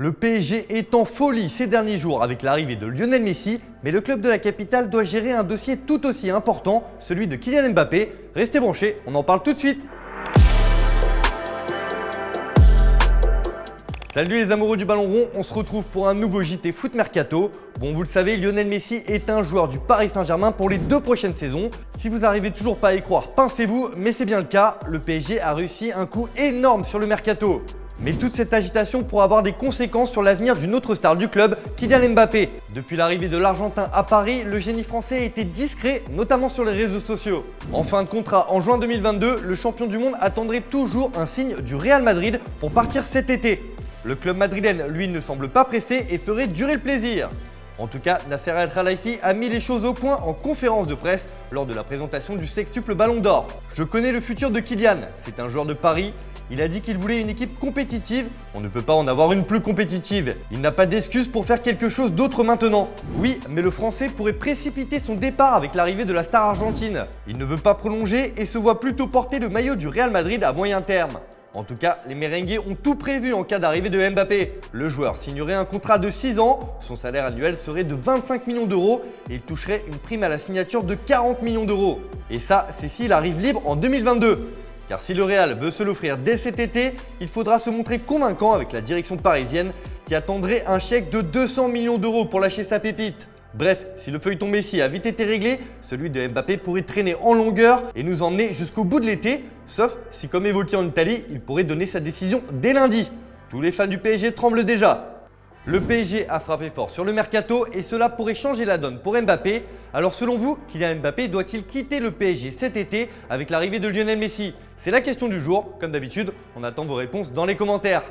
Le PSG est en folie ces derniers jours avec l'arrivée de Lionel Messi, mais le club de la capitale doit gérer un dossier tout aussi important, celui de Kylian Mbappé. Restez branchés, on en parle tout de suite. Salut les amoureux du ballon rond, on se retrouve pour un nouveau JT Foot Mercato. Bon, vous le savez, Lionel Messi est un joueur du Paris Saint-Germain pour les 2 prochaines saisons. Si vous n'arrivez toujours pas à y croire, pincez-vous, mais c'est bien le cas. Le PSG a réussi un coup énorme sur le mercato. Mais toute cette agitation pourrait avoir des conséquences sur l'avenir d'une autre star du club, Kylian Mbappé. Depuis l'arrivée de l'Argentin à Paris, le génie français a été discret, notamment sur les réseaux sociaux. En fin de contrat en juin 2022, le champion du monde attendrait toujours un signe du Real Madrid pour partir cet été. Le club madrilène, lui, ne semble pas pressé et ferait durer le plaisir. En tout cas, Nasser Al-Khelaifi a mis les choses au point en conférence de presse lors de la présentation du sextuple Ballon d'Or. Je connais le futur de Kylian, c'est un joueur de Paris. Il a dit qu'il voulait une équipe compétitive. On ne peut pas en avoir une plus compétitive. Il n'a pas d'excuse pour faire quelque chose d'autre maintenant. Oui, mais le Français pourrait précipiter son départ avec l'arrivée de la star argentine. Il ne veut pas prolonger et se voit plutôt porter le maillot du Real Madrid à moyen terme. En tout cas, les merengues ont tout prévu en cas d'arrivée de Mbappé. Le joueur signerait un contrat de 6 ans, son salaire annuel serait de 25 millions d'euros et il toucherait une prime à la signature de 40 millions d'euros. Et ça, c'est s'il arrive libre en 2022. Car si le Real veut se l'offrir dès cet été, il faudra se montrer convaincant avec la direction parisienne qui attendrait un chèque de 200 millions d'euros pour lâcher sa pépite. Bref, si le feuilleton Messi a vite été réglé, celui de Mbappé pourrait traîner en longueur et nous emmener jusqu'au bout de l'été, sauf si, comme évoqué en Italie, il pourrait donner sa décision dès lundi. Tous les fans du PSG tremblent déjà. Le PSG a frappé fort sur le mercato et cela pourrait changer la donne pour Mbappé. Alors selon vous, Kylian Mbappé doit-il quitter le PSG cet été avec l'arrivée de Lionel Messi? C'est la question du jour. Comme d'habitude, on attend vos réponses dans les commentaires.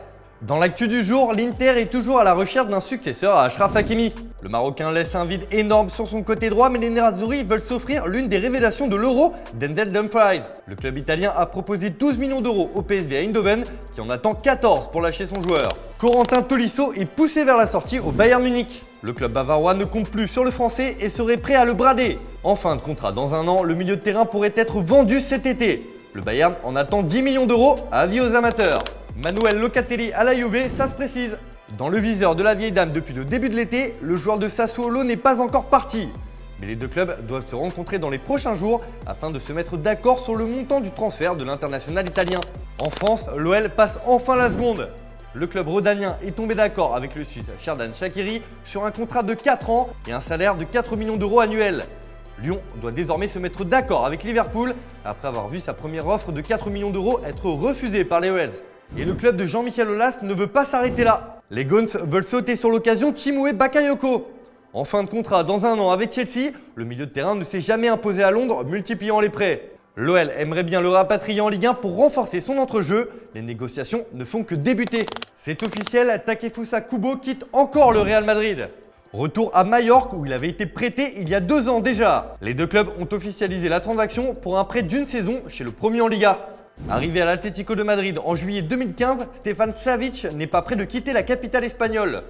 Dans l'actu du jour, l'Inter est toujours à la recherche d'un successeur à Achraf Hakimi. Le Marocain laisse un vide énorme sur son côté droit, mais les Nerazzurri veulent s'offrir l'une des révélations de l'Euro, Denzel Dumfries. Le club italien a proposé 12 millions d'euros au PSV Eindhoven, qui en attend 14 pour lâcher son joueur. Corentin Tolisso est poussé vers la sortie au Bayern Munich. Le club bavarois ne compte plus sur le français et serait prêt à le brader. En fin de contrat dans un an, le milieu de terrain pourrait être vendu cet été. Le Bayern en attend 10 millions d'euros, avis aux amateurs. Manuel Locatelli à la Juve, ça se précise. Dans le viseur de la vieille dame depuis le début de l'été, le joueur de Sassuolo n'est pas encore parti. Mais les deux clubs doivent se rencontrer dans les prochains jours afin de se mettre d'accord sur le montant du transfert de l'international italien. En France, l'OL passe enfin la seconde. Le club rhodanien est tombé d'accord avec le Suisse Xherdan Shaqiri sur un contrat de 4 ans et un salaire de 4 millions d'euros annuels. Lyon doit désormais se mettre d'accord avec Liverpool après avoir vu sa première offre de 4 millions d'euros être refusée par les Wells. Et le club de Jean-Michel Aulas ne veut pas s'arrêter là. Les Guns veulent sauter sur l'occasion Chimwé Bakayoko. En fin de contrat dans un an avec Chelsea, le milieu de terrain ne s'est jamais imposé à Londres, multipliant les prêts. L'OL aimerait bien le rapatrier en Ligue 1 pour renforcer son entrejeu. Les négociations ne font que débuter. C'est officiel, Takefusa Kubo quitte encore le Real Madrid. Retour à Majorque où il avait été prêté il y a 2 ans déjà. Les deux clubs ont officialisé la transaction pour un prêt d'une saison chez le premier en Liga. Arrivé à l'Atlético de Madrid en juillet 2015, Stefan Savic n'est pas prêt de quitter la capitale espagnole.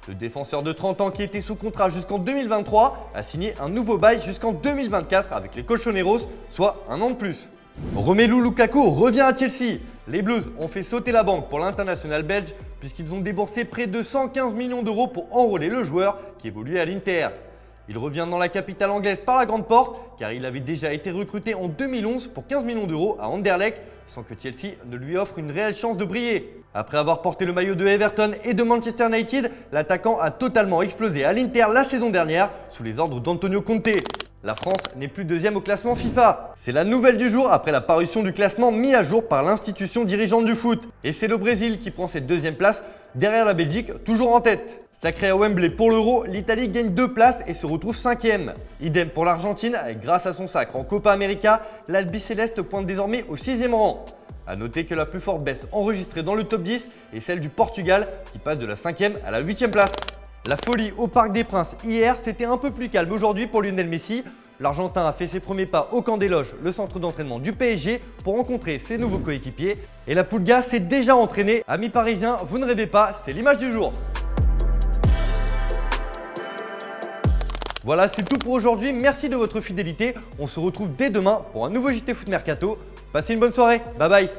Le défenseur de 30 ans qui était sous contrat jusqu'en 2023 a signé un nouveau bail jusqu'en 2024 avec les Colchoneros, soit un an de plus. Romelu Lukaku revient à Chelsea. Les Blues ont fait sauter la banque pour l'international belge puisqu'ils ont déboursé près de 115 millions d'euros pour enrôler le joueur qui évoluait à l'Inter. Il revient dans la capitale anglaise par la grande porte car il avait déjà été recruté en 2011 pour 15 millions d'euros à Anderlecht sans que Chelsea ne lui offre une réelle chance de briller. Après avoir porté le maillot de Everton et de Manchester United, l'attaquant a totalement explosé à l'Inter la saison dernière sous les ordres d'Antonio Conte. La France n'est plus deuxième au classement FIFA. C'est la nouvelle du jour après la parution du classement mis à jour par l'institution dirigeante du foot. Et c'est le Brésil qui prend cette 2e place derrière la Belgique, toujours en tête. Sacré à Wembley pour l'Euro, l'Italie gagne 2 places et se retrouve 5e. Idem pour l'Argentine, grâce à son sacre en Copa América, l'Albiceleste pointe désormais au 6e rang. A noter que la plus forte baisse enregistrée dans le top 10 est celle du Portugal qui passe de la 5e à la 8e place. La folie au Parc des Princes hier, c'était un peu plus calme aujourd'hui pour Lionel Messi. L'Argentin a fait ses premiers pas au camp des loges, le centre d'entraînement du PSG, pour rencontrer ses nouveaux coéquipiers. Et la Pulga s'est déjà entraînée. Amis parisiens, vous ne rêvez pas, c'est l'image du jour. Voilà, c'est tout pour aujourd'hui. Merci de votre fidélité. On se retrouve dès demain pour un nouveau JT Foot Mercato. Passez une bonne soirée. Bye bye.